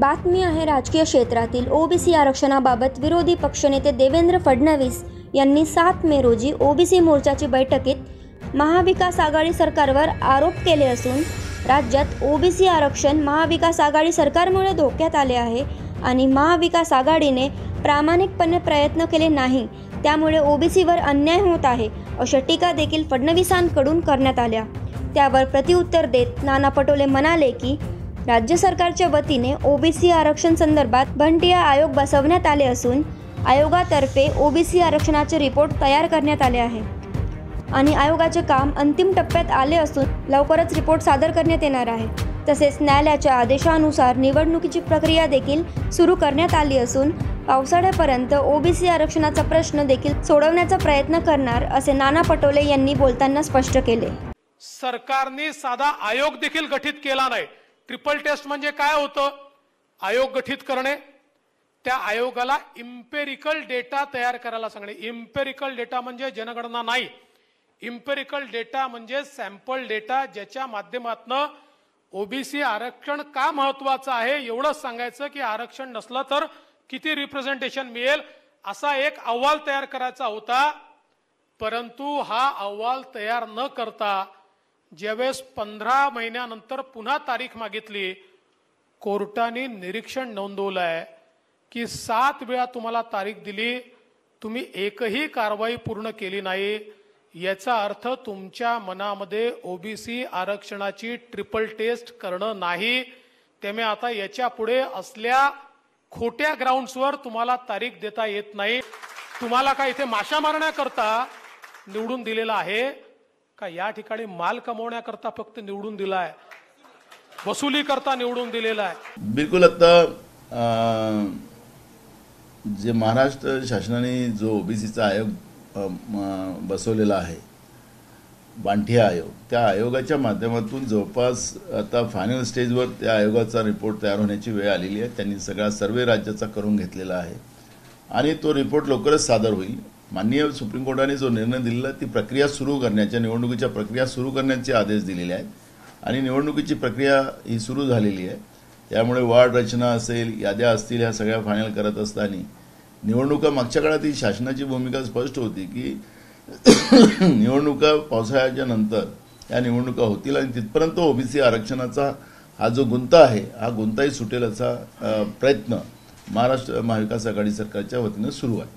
बातमी आहे राजकीय क्षेत्रातील ओबीसी आरक्षणाबाबत विरोधी पक्षनेते देवेंद्र फडणवीस यांनी 7 मे रोजी ओबीसी मोर्चाची बैठकीत महाविकास आघाडी सरकारवर आरोप केले असून राज्यात ओबीसी आरक्षण महाविकास आघाडी सरकारमुळे धोक्यात आले आहे आणि महाविकास आघाडीने प्रामाणिकपणे प्रयत्न केले नाही, त्यामुळे ओबीसीवर अन्याय होत आहे अशा टीका देखील फडणवीसांकडून करण्यात आल्या। त्यावर प्रत्युत्तर देत नाना पटोले म्हणाले की राज्य सरकारच्या वतीने ओबीसी आरक्षण संदर्भात भंटिया आयोग बसवण्यात आले असून आयोगातर्फे ओबीसी आरक्षणाचे रिपोर्ट तयार करण्यात आले आहे आणि आयोगाचे काम अंतिम टप्प्यात आले असून लवकरच रिपोर्ट सादर करण्यात येणार आहे। तसेच न्यायालयाच्या आदेशानुसार निवडणुकीची प्रक्रिया देखील सुरू करण्यात आली असून पावसाळ्यापर्यंत ओबीसी आरक्षणाचा प्रश्न देखील सोडवण्याचा प्रयत्न करणार असे नाना पटोले यांनी बोलताना स्पष्ट केले। सरकारने साधा आयोग देखील गठीत केला नाही। ट्रिपल टेस्ट म्हणजे काय होतं? आयोग गठीत करणे, त्या आयोगाला इम्पेरिकल डेटा तयार करायला सांगणे। इम्पेरिकल डेटा म्हणजे जनगणना नाही, इम्पेरिकल डेटा म्हणजे सॅम्पल डेटा, ज्याच्या माध्यमातून ओबीसी आरक्षण का महत्त्वाचं आहे एवढंच सांगायचं की आरक्षण नसलं तर किती रिप्रेझेंटेशन मिळेल असा एक अहवाल तयार करायचा होता। परंतु हा अहवाल तयार न करता ज्यावेळेस 15 महिन्यानंतर पुन्हा तारीख मागितली, कोर्टाने निरीक्षण नोंदवलंय की 7 वेळा तुम्हाला तारीख दिली, तुम्ही एकही कारवाई पूर्ण केली नाही। याचा अर्थ तुमच्या मनामध्ये ओबीसी आरक्षणाची ट्रिपल टेस्ट करणं नाही। त्यामुळे आता याच्या पुढे असल्या खोट्या ग्राउंड्सवर तुम्हाला तारीख देता येत नाही। तुम्हाला काय इथे माशा मारण्याकरता निवडून दिलेला आहे का? या ठिकाणी माल कमवण्याकरता फक्त निवडून दिलाय, वसुली करता निवडून दिलेला आहे? बिलकुल। आता जे महाराष्ट्र शासनाने जो ओबीसीचा आयोग बसवलेला आहे, बांठिया आयोग, त्या आयोगाच्या माध्यमातून जवळपास आता फायनल स्टेजवर त्या आयोगाचा रिपोर्ट तयार होण्याची वेळ आलेली आहे। त्यांनी सगळा सर्वे राज्याचा करून घेतलेला आहे आणि तो रिपोर्ट लवकरच सादर होईल। माननीय सुप्रीम कोर्टाने जो निर्णय दिलेला ती प्रक्रिया सुरू करण्याच्या, निवडणुकीच्या प्रक्रिया सुरू करण्याचे आदेश दिलेले आहेत आणि निवडणुकीची प्रक्रिया ही सुरू झालेली आहे। त्यामुळे वार्ड रचना असेल, याद्या असतील, ह्या सगळ्या फायनल करत असताना निवडणुका मागच्या काळात ही शासनाची भूमिका स्पष्ट होती की निवडणुका पावसाळ्याच्या नंतर या निवडणुका होतील आणि तिथपर्यंत ओबीसी आरक्षणाचा हा जो गुंता आहे, हा गुंताही सुटेल असा प्रयत्न महाराष्ट्र महाविकास आघाडी सरकारच्या वतीने सुरू आहे।